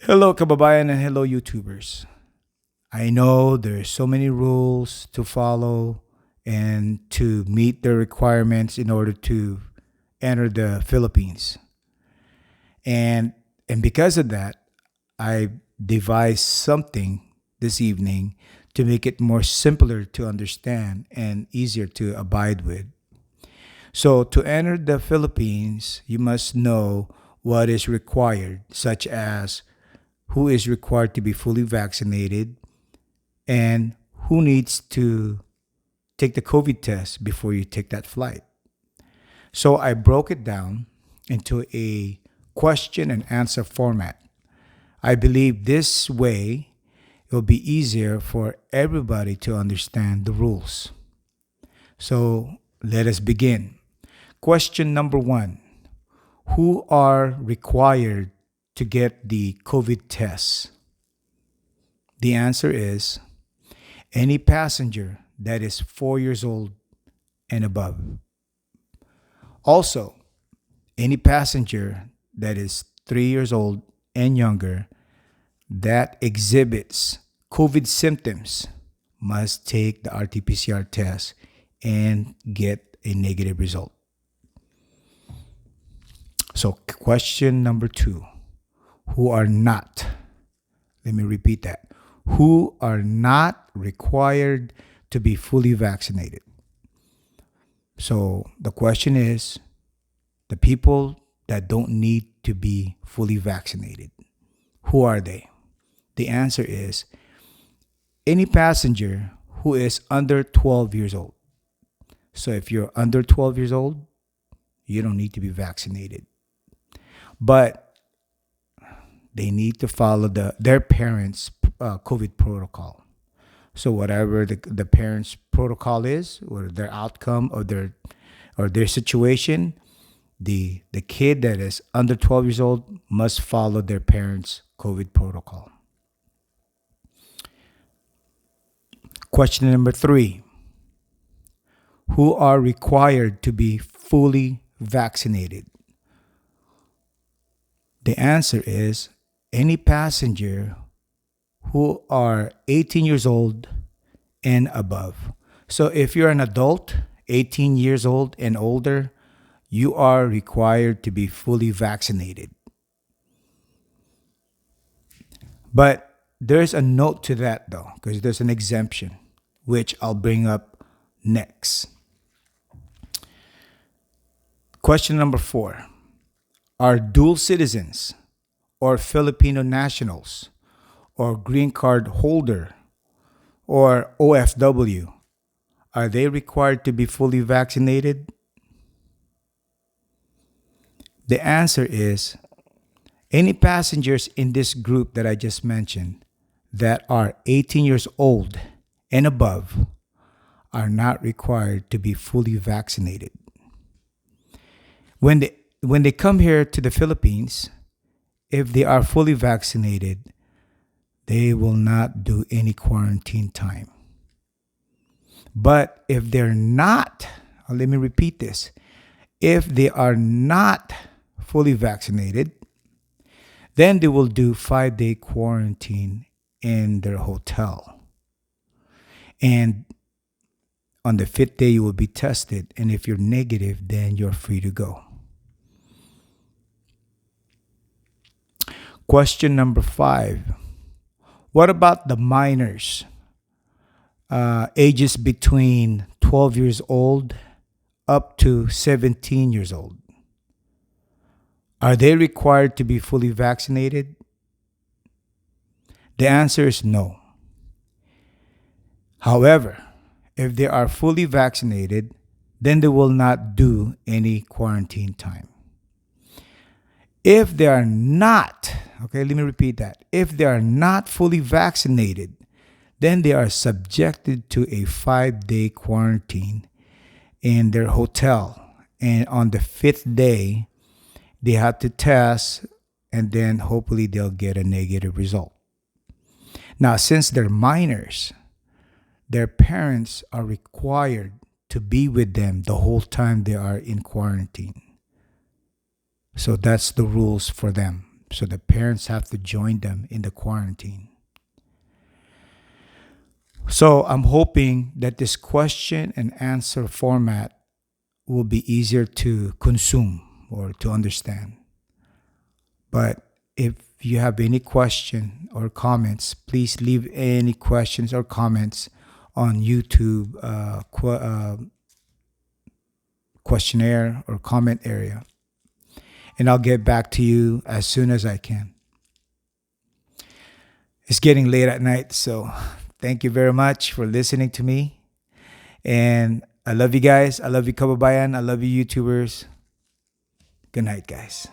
Hello kababayan and hello YouTubers. I know there's so many rules to follow and to meet the requirements in order to enter the Philippines. And and because of that, I devised something this evening to make it more simpler to understand and easier to abide with. So to enter the Philippines, you must know what is required, such as who is required to be fully vaccinated and who needs to take the COVID test before you take that flight. So I broke it down into a question and answer format. I believe this way it will be easier for everybody to understand the rules. So let us begin. Question number one: who are required to get the COVID test? The answer is any passenger that is 4 years old and above. Also, any passenger that is 3 years old and younger that exhibits COVID symptoms must take the RT-PCR test and get a negative result. So, question number two: who are not, let me repeat that, who are not required to be fully vaccinated? So, the question is the people that don't need to be fully vaccinated. Who are they? The answer is any passenger who is under 12 years old. So, if you're under 12 years old, you don't need to be vaccinated. But they need to follow their parents' COVID protocol. So whatever the parents' protocol is, or their outcome, or their situation, the kid that is under 12 years old must follow their parents' COVID protocol. Question number three: who are required to be fully vaccinated? The answer is any passenger who are 18 years old and above. So if you're an adult, 18 years old and older, you are required to be fully vaccinated. But there's a note to that though, because there's an exemption, which I'll bring up next. Question number four: are dual citizens or Filipino nationals or green card holder or OFW, are they required to be fully vaccinated? The answer is any passengers in this group that I just mentioned that are 18 years old and above are not required to be fully vaccinated. When they come here to the Philippines, if they are fully vaccinated, they will not do any quarantine time. But if they're not, let me repeat this, if they are not fully vaccinated, then they will do 5-day quarantine in their hotel. And on the fifth day, you will be tested. And if you're negative, then you're free to go. Question number five: what about the minors, ages between 12 years old up to 17 years old? Are they required to be fully vaccinated? The answer is no. However, if they are fully vaccinated, then they will not do any quarantine time. If they are not, okay, let me repeat that. If they are not fully vaccinated, then they are subjected to a 5-day quarantine in their hotel. And on the fifth day, they have to test, and then hopefully they'll get a negative result. Now, since they're minors, their parents are required to be with them the whole time they are in quarantine. So that's the rules for them. So the parents have to join them in the quarantine. So I'm hoping that this question and answer format will be easier to consume or to understand. But if you have any question or comments, please leave any questions or comments on YouTube questionnaire or comment area, and I'll get back to you as soon as I can. It's getting late at night, so thank you very much for listening to me. And I love you guys. I love you, Kababayan. I love you, YouTubers. Good night, guys.